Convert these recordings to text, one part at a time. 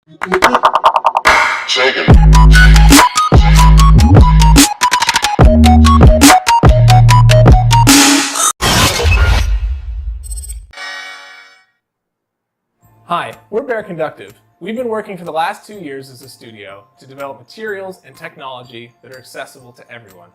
Hi, we're Bear Conductive. We've been working for the last 2 years as a studio to develop materials and technology that are accessible to everyone.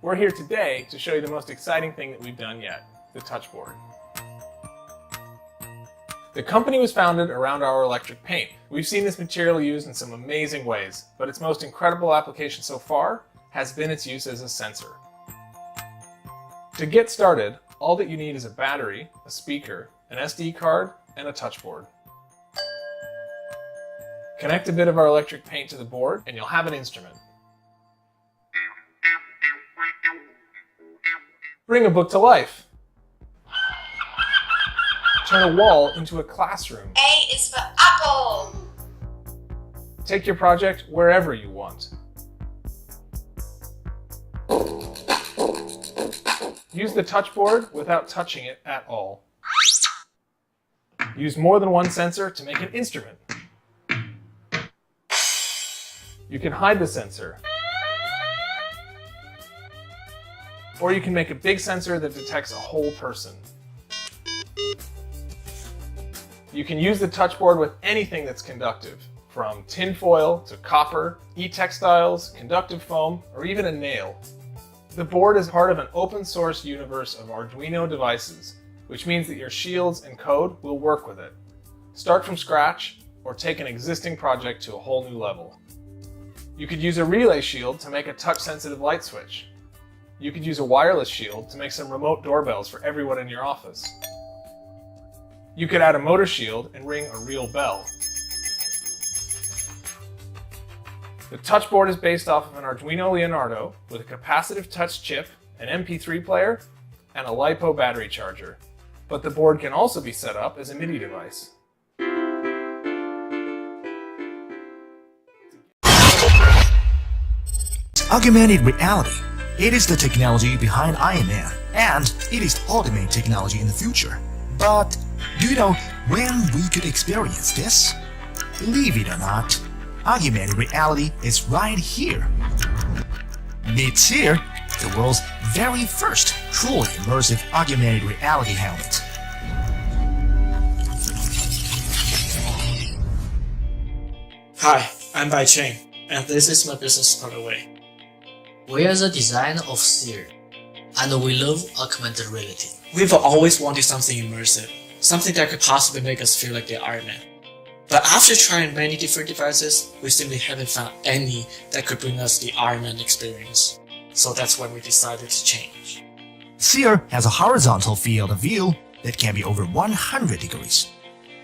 We're here today to show you the most exciting thing that we've done yet, the touchboard. The company was founded around our electric paint. We've seen this material used in some amazing ways, but its most incredible application so far has been its use as a sensor. To get started, all that you need is a battery, a speaker, an SD card, and a touchboard. Connect a bit of our electric paint to the board and you'll have an instrument. Bring a book to life. Turn a wall into a classroom. A is for apple. Take your project wherever you want. Use the touchboard without touching it at all. Use more than one sensor to make an instrument. You can hide the sensor. Or you can make a big sensor that detects a whole person. You can use the touchboard with anything that's conductive, from tin foil to copper, e-textiles, conductive foam, or even a nail. The board is part of an open source universe of Arduino devices, which means that your shields and code will work with it. Start from scratch or take an existing project to a whole new level. You could use a relay shield to make a touch-sensitive light switch. You could use a wireless shield to make some remote doorbells for everyone in your office. You could add a motor shield and ring a real bell. The touchboard is based off of an Arduino Leonardo with a capacitive touch chip, an MP3 player, and a LiPo battery charger. But the board can also be set up as a MIDI device. Augmented reality. It is the technology behind Iron Man, and it is the ultimate technology in the future. But do you know when we could experience this? Believe it or not, augmented reality is right here. Meet here, the world's very first truly immersive augmented reality helmet. Hi, I'm Bai Cheng, and this is my business part away. We are the designer of Seer, and we love augmented reality. We've always wanted something immersive, something that could possibly make us feel like the Iron Man. But after trying many different devices, we simply haven't found any that could bring us the Iron Man experience. So that's when we decided to change. Seer has a horizontal field of view that can be over 100 degrees.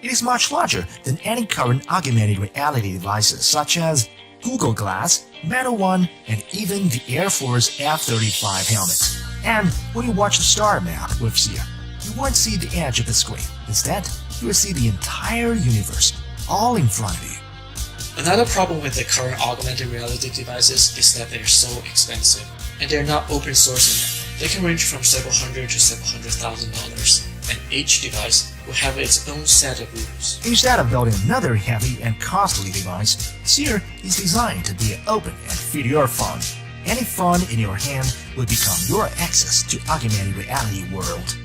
It is much larger than any current augmented reality devices such as Google Glass, Meta One, and even the Air Force F-35 helmet. And when you watch the star map with Seer, you won't see the edge of the screen. Instead, you will see the entire universe, all in front of you. Another problem with the current augmented reality devices is that they're so expensive, and they're not open source enough. They can range from several hundred to several $100,000, and each device will have its own set of rules. Instead of building another heavy and costly device, Seer is designed to be open and fit your phone. Any phone in your hand will become your access to augmented reality world.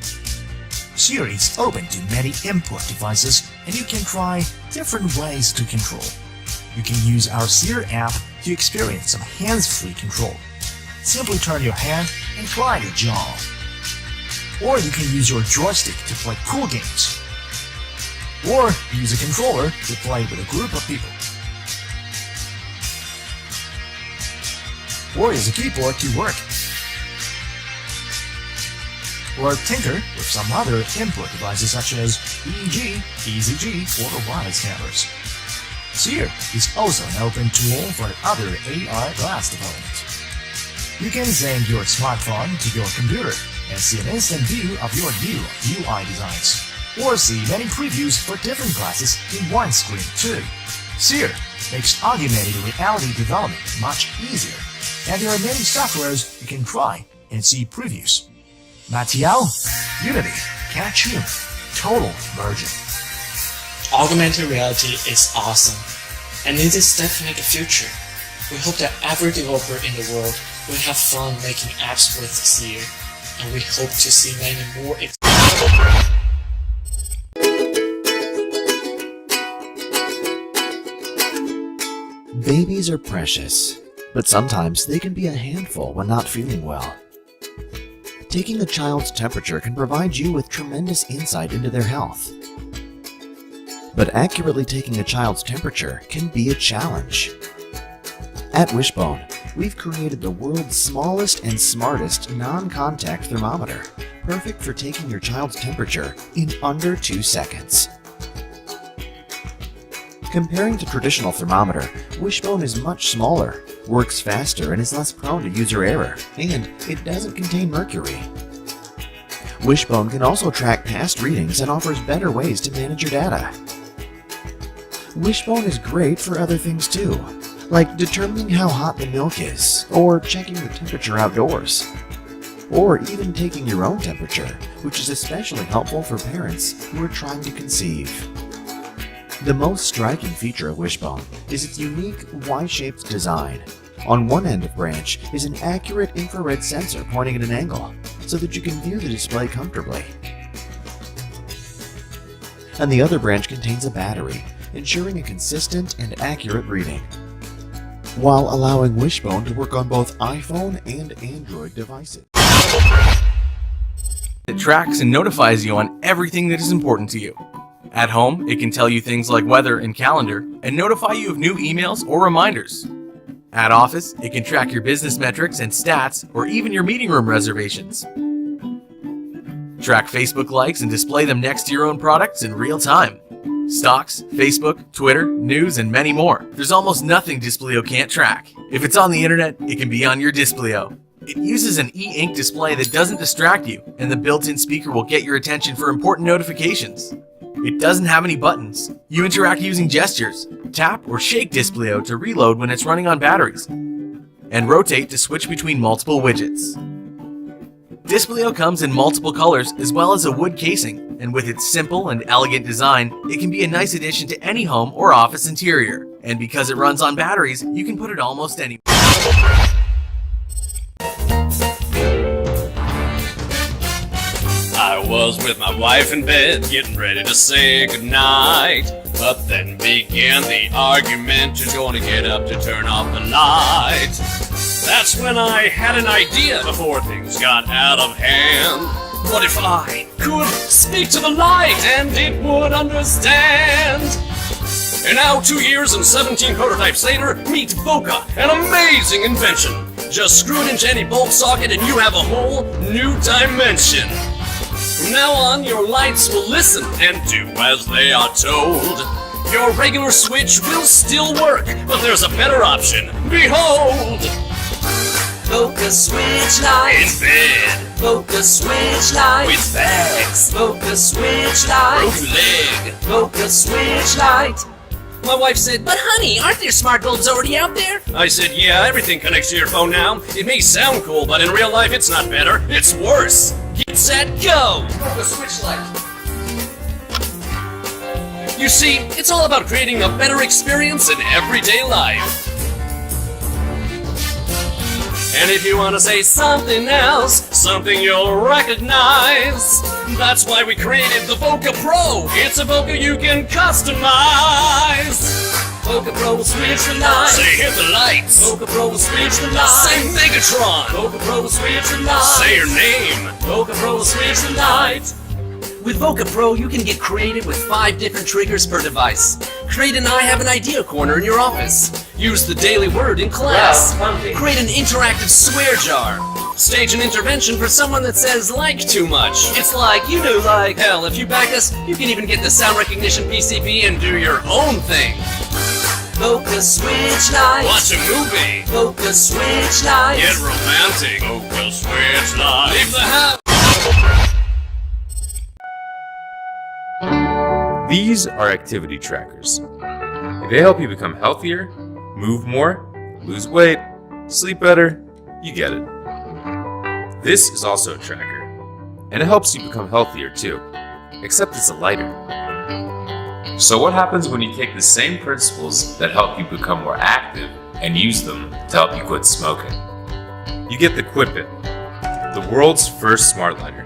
Seer is open to many input devices, and you can try different ways to control. You can use our Seer app to experience some hands-free control. Simply turn your hand and try the jaw. Or you can use your joystick to play cool games. Or use a controller to play with a group of people. Or use a keyboard to work. Or tinker with some other input devices such as EEG, ECG, or wireless cameras. Seer is also an open tool for other AR glass development. You can send your smartphone to your computer and see an instant view of your new UI designs, or see many previews for different classes in one screen too. Seer makes augmented reality development much easier, and there are many softwares you can try and see previews. Matiao, Unity, Catch total immersion. Augmented reality is awesome, and it is definitely the future. We hope that every developer in the world will have fun making apps with Seer, and we hope to see many more Babies are precious, but sometimes they can be a handful when not feeling well. Taking a child's temperature can provide you with tremendous insight into their health. But accurately taking a child's temperature can be a challenge. At Wishbone, we've created the world's smallest and smartest non-contact thermometer, perfect for taking your child's temperature in under 2 seconds. Comparing to traditional thermometer, Wishbone is much smaller, works faster, and is less prone to user error, and it doesn't contain mercury. Wishbone can also track past readings and offers better ways to manage your data. Wishbone is great for other things too, like determining how hot the milk is, or checking the temperature outdoors, or even taking your own temperature, which is especially helpful for parents who are trying to conceive. The most striking feature of Wishbone is its unique Y-shaped design. On one end of branch is an accurate infrared sensor pointing at an angle, so that you can view the display comfortably. And the other branch contains a battery, ensuring a consistent and accurate reading, while allowing Wishbone to work on both iPhone and Android devices. It tracks and notifies you on everything that is important to you. At home, it can tell you things like weather and calendar, and notify you of new emails or reminders. At office, it can track your business metrics and stats, or even your meeting room reservations. Track Facebook likes and display them next to your own products in real time. Stocks, Facebook, Twitter, news, and many more. There's almost nothing Displeo can't track. If it's on the internet, it can be on your Displeo. It uses an e-ink display that doesn't distract you, and the built-in speaker will get your attention for important notifications. It doesn't have any buttons. You interact using gestures. Tap or shake Displeo to reload when it's running on batteries, and rotate to switch between multiple widgets. Displeo comes in multiple colors as well as a wood casing, and with its simple and elegant design, it can be a nice addition to any home or office interior. And because it runs on batteries, you can put it almost anywhere. I was with my wife in bed, getting ready to say goodnight. But then began the argument, who's gonna get up to turn off the light. That's when I had an idea before things got out of hand. What if I could speak to the light and it would understand? And now 2 years and 17 prototypes later, meet Voca, an amazing invention. Just screw it into any bulb socket and you have a whole new dimension. From now on, your lights will listen and do as they are told. Your regular switch will still work, but there's a better option. Behold! Voca switch light In bed, Voca switch light with bags, Voca switch light broken leg. Voca switch light. My wife said, But honey, aren't there smart bulbs already out there? I said, yeah, everything connects to your phone now. It may sound cool, but in real life it's not better, it's worse. Get set, go! Voca switch light. You see, it's all about creating a better experience in everyday life. And if you want to say something else, something you'll recognize, that's why we created the Voca Pro. It's a Voca you can customize. Voca Pro will switch the light. Say hit the lights. Voca Pro will switch the light. Say Megatron. Voca Pro will switch the light. Say your name. Voca Pro will switch the light. With Voca Pro, you can get creative with 5 different triggers per device. Create an I have an idea corner in your office. Use the daily word in class. Create an interactive swear jar. Stage an intervention for someone that says like too much. It's like, you know, like, hell, if you back us, you can even get the sound recognition PCB and do your own thing. Voca switch light. Watch a movie. Voca switch light. Get romantic. Voca switch light. Leave the house. These are activity trackers. They help you become healthier, move more, lose weight, sleep better, you get it. This is also a tracker, and it helps you become healthier too, except it's a lighter. So what happens when you take the same principles that help you become more active and use them to help you quit smoking? You get the Quipit, the world's first smart lighter.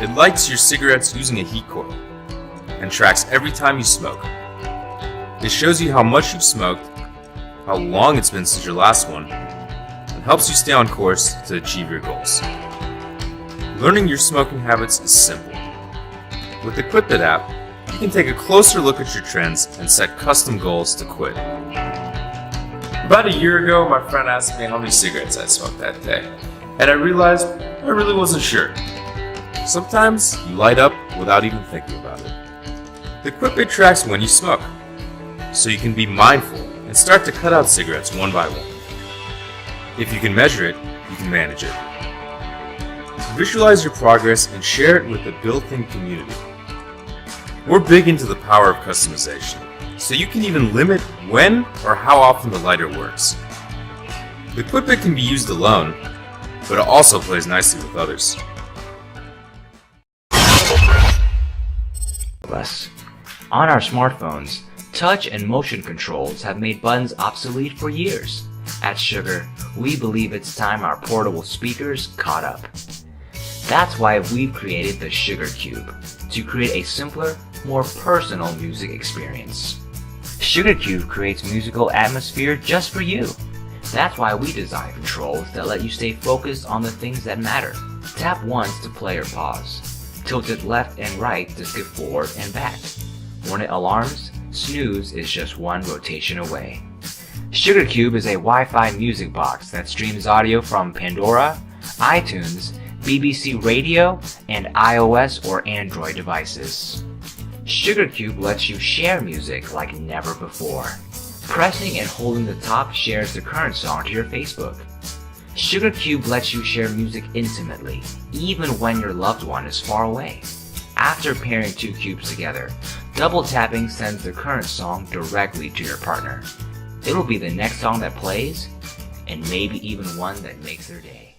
It lights your cigarettes using a heat coil and tracks every time you smoke. It shows you how much you've smoked, how long it's been since your last one, and helps you stay on course to achieve your goals. Learning your smoking habits is simple. With the Quipit app, you can take a closer look at your trends and set custom goals to quit. About a year ago, my friend asked me how many cigarettes I smoked that day, and I realized I really wasn't sure. Sometimes you light up without even thinking about it. The Quipit tracks when you smoke, so you can be mindful and start to cut out cigarettes one by one. If you can measure it, you can manage it. Visualize your progress and share it with the built-in community. We're big into the power of customization, so you can even limit when or how often the lighter works. The Quipit can be used alone, but it also plays nicely with others. On our smartphones, touch and motion controls have made buttons obsolete for years. At Sugar, we believe it's time our portable speakers caught up. That's why we've created the Sugar Cube, to create a simpler, more personal music experience. Sugar Cube creates musical atmosphere just for you. That's why we design controls that let you stay focused on the things that matter. Tap once to play or pause. Tilt it left and right to skip forward and back. When it alarms, snooze is just one rotation away. Sugar Cube is a Wi-Fi music box that streams audio from Pandora, iTunes, BBC Radio, and iOS or Android devices. Sugar Cube lets you share music like never before. Pressing and holding the top shares the current song to your Facebook. Sugar Cube lets you share music intimately, even when your loved one is far away. After pairing two cubes together, double tapping sends the current song directly to your partner. It'll be the next song that plays, and maybe even one that makes their day.